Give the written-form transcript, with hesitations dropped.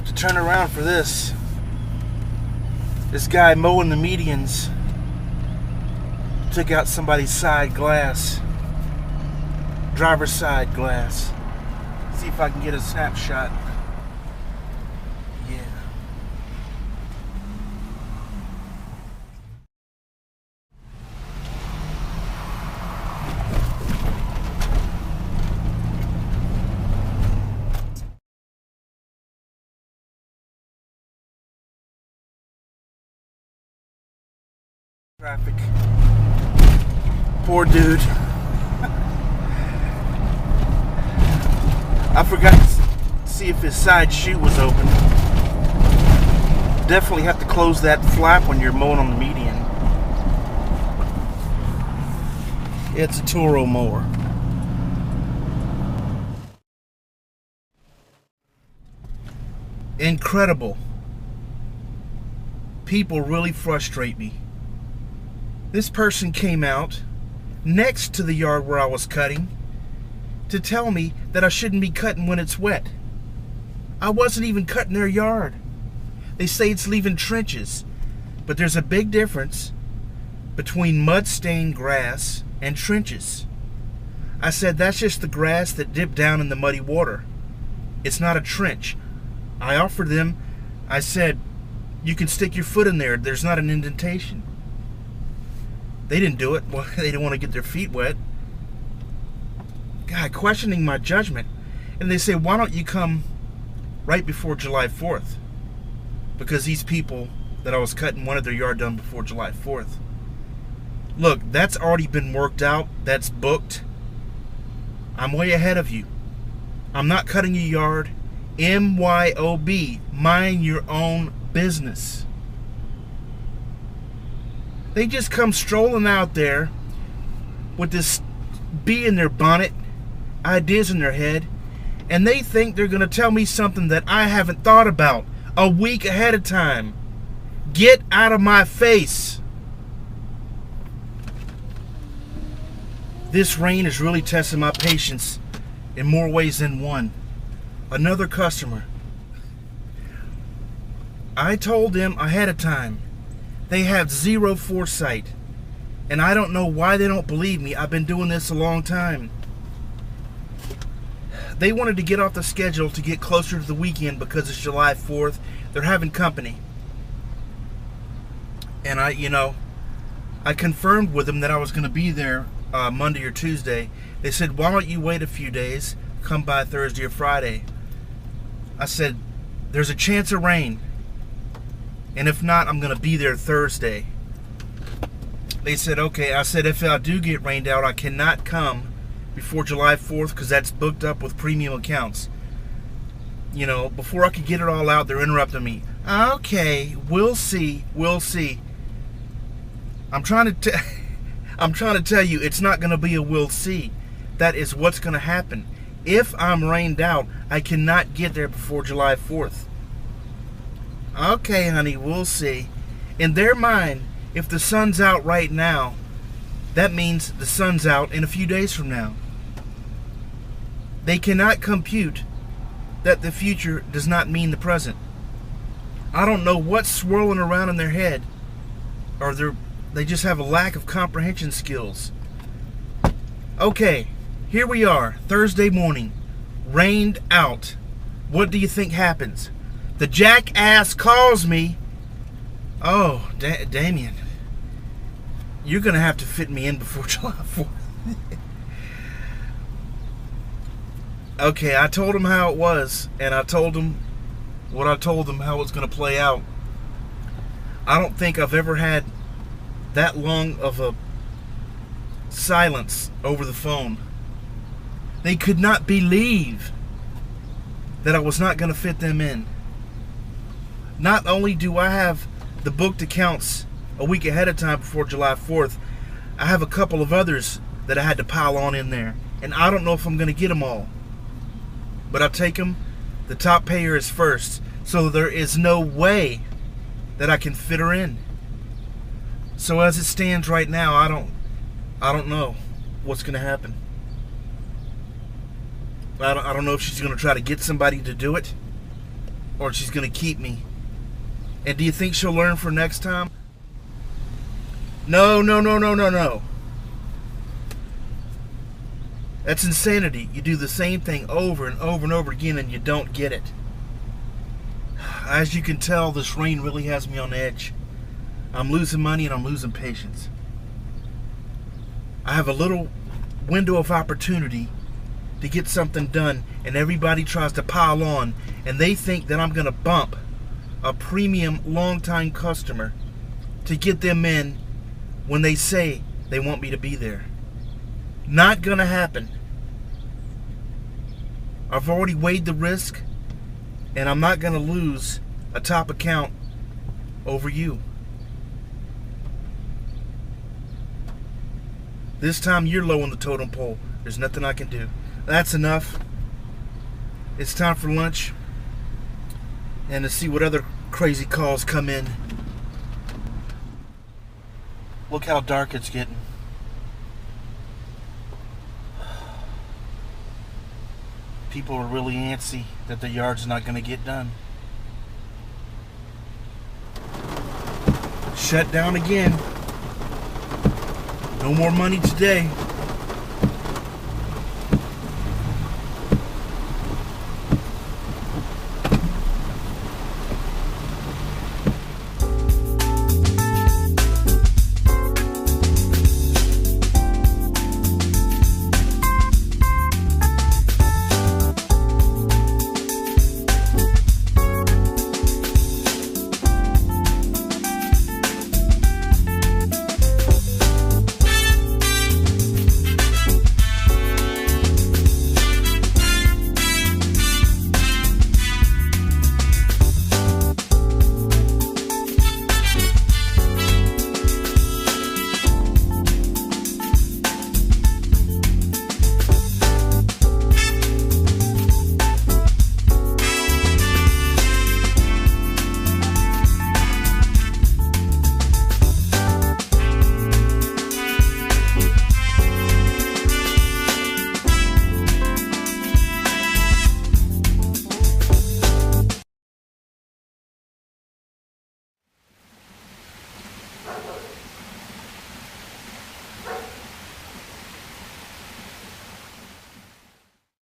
have to turn around for this. This guy mowing the medians took out somebody's side glass, driver's side glass. See if I can get a snapshot. Yeah. Traffic. Poor dude. I forgot to see if his side chute was open. Definitely have to close that flap when you're mowing on the median. It's a Toro mower. Incredible. People really frustrate me. This person came out next to the yard where I was cutting to tell me that I shouldn't be cutting when it's wet. I wasn't even cutting their yard. They say it's leaving trenches, but there's a big difference between mud-stained grass and trenches. I said that's just the grass that dipped down in the muddy water. It's not a trench. I offered them, I said, you can stick your foot in there. There's not an indentation. They didn't do it. Well, they didn't want to get their feet wet. God, questioning my judgment. And they say, why don't you come right before July 4th? Because these people that I was cutting wanted their yard done before July 4th. Look, that's already been worked out. That's booked. I'm way ahead of you. I'm not cutting your yard. MYOB. Mind your own business. They just come strolling out there with this bee in their bonnet, ideas in their head, and they think they're going to tell me something that I haven't thought about a week ahead of time. Get out of my face. This rain is really testing my patience in more ways than one. Another customer. I told them ahead of time. They have zero foresight. And I don't know why they don't believe me. I've been doing this a long time. They wanted to get off the schedule to get closer to the weekend because it's July 4th. They're having company. And I confirmed with them that I was going to be there Monday or Tuesday. They said, why don't you wait a few days, come by Thursday or Friday? I said, there's a chance of rain. And if not, I'm going to be there Thursday. They said, okay. I said, if I do get rained out, I cannot come before July 4th because that's booked up with premium accounts. Before I could get it all out, they're interrupting me. Okay, we'll see. We'll see. I'm trying to tell you, it's not going to be a we'll see. That is what's going to happen. If I'm rained out, I cannot get there before July 4th. Okay, honey, we'll see. In their mind, if the sun's out right now, that means the sun's out in a few days from now. They cannot compute that the future does not mean the present. I don't know what's swirling around in their head, or they just have a lack of comprehension skills. Okay, here we are, Thursday morning, rained out. What do you think happens? The jackass calls me. Oh, Damien, you're going to have to fit me in before July 4th. Okay, I told him how it was, and I told him what I told them how it's going to play out. I don't think I've ever had that long of a silence over the phone. They could not believe that I was not going to fit them in. Not only do I have the booked accounts a week ahead of time before July 4th, I have a couple of others that I had to pile on in there. And I don't know if I'm going to get them all. But I'll take them. The top payer is first. So there is no way that I can fit her in. So as it stands right now, I don't know what's going to happen. I don't know if she's going to try to get somebody to do it. or she's going to keep me. And do you think she'll learn for next time? No, no, no, no, no, no. That's insanity. You do the same thing over and over and over again and you don't get it. As you can tell, this rain really has me on edge. I'm losing money and I'm losing patience. I have a little window of opportunity to get something done, and everybody tries to pile on, and they think that I'm going to bump a premium long-time customer to get them in when they say they want me to be there. Not going to happen. I've already weighed the risk, and I'm not going to lose a top account over you. This time you're low on the totem pole. There's nothing I can do. That's enough. It's time for lunch and to see what other crazy calls come in. Look how dark it's getting. People are really antsy that the yard's not going to get done. Shut down again. No more money today.